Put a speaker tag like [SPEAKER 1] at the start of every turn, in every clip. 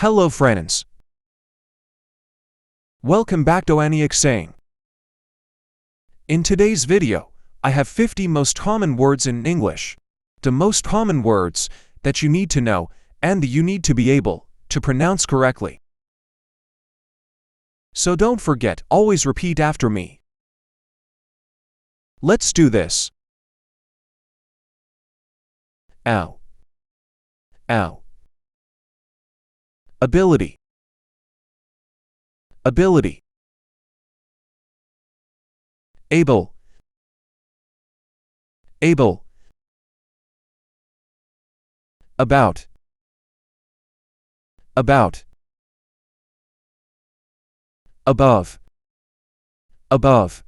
[SPEAKER 1] Hello friends. Welcome back to Aneeqsaying. In today's video, I have 50 most common words in English. The most common words that you need to know and you need to be able to pronounce correctly. So don't forget, always repeat after me. Let's do this. Ow. Ow. Ability. Ability. Able. Able. About. About. Above. Above.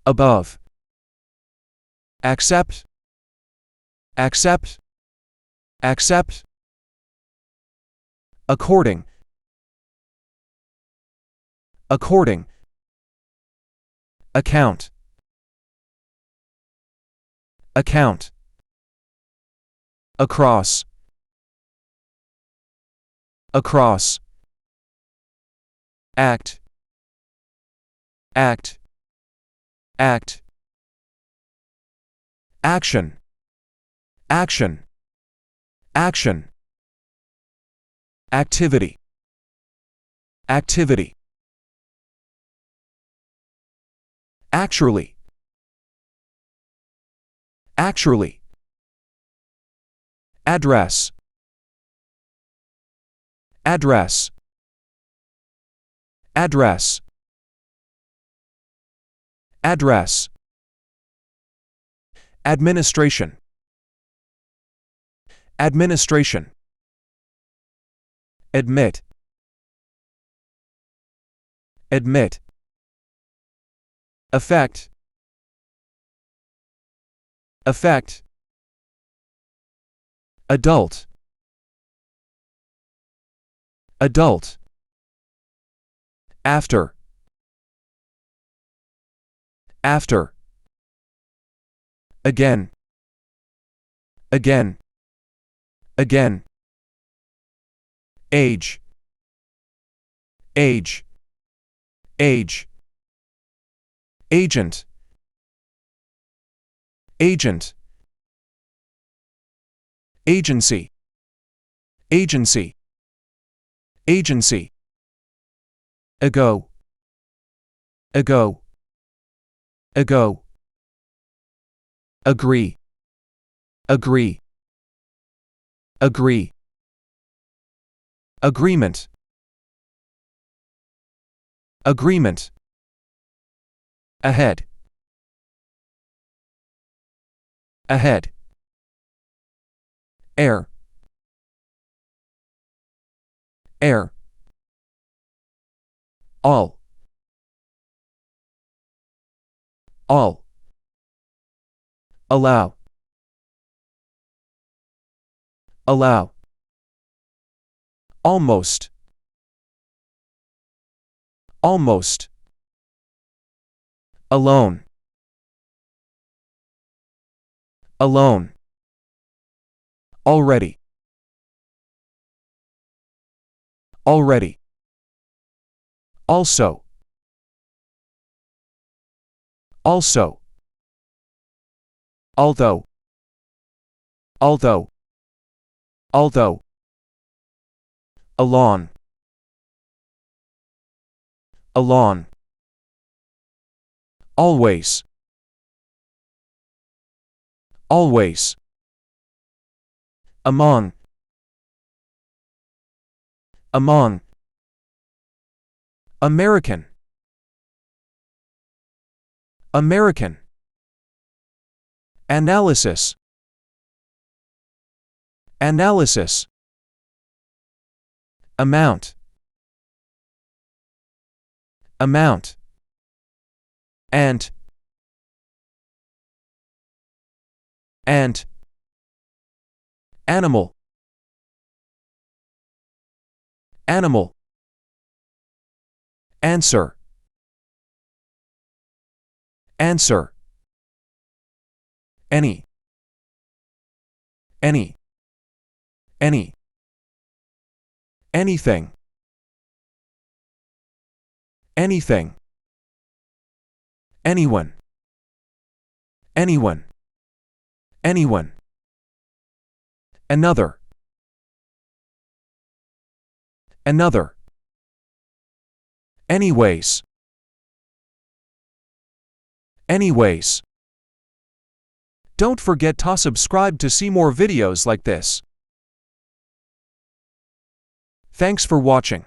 [SPEAKER 1] Above. Accept. Accept. Accept. According. According. Account. Account. Across. Across. Act. Act. Act. Action. Action. Action. Activity. Activity. Actually. Actually. Address. Address. Address. Address. Administration. Administration. Admit. Admit. Effect. Effect. Adult. Adult. After. After. Again. Again. Again. Age. Age. Age. Agent. Agent. Agency. Agency. Agency. Ago. Ago. Ago. Agree. Agree. Agree. Agreement. Agreement. Ahead. Ahead. Air. Air. All. All. Allow. Allow. Almost. Almost. Alone. Alone. Already. Already. Also. Also. Although. Although. Although. Along. Along. Always. Always. Among. Among. American. American. Analysis. Analysis. Amount. Amount. Ant. Ant. Animal. Animal. Answer. Answer. Any. Any. Any. anything, anything, anyone, anyone, anyone, another, another, anyways, anyways. Don't forget to subscribe to see more videos like this. Thanks for watching.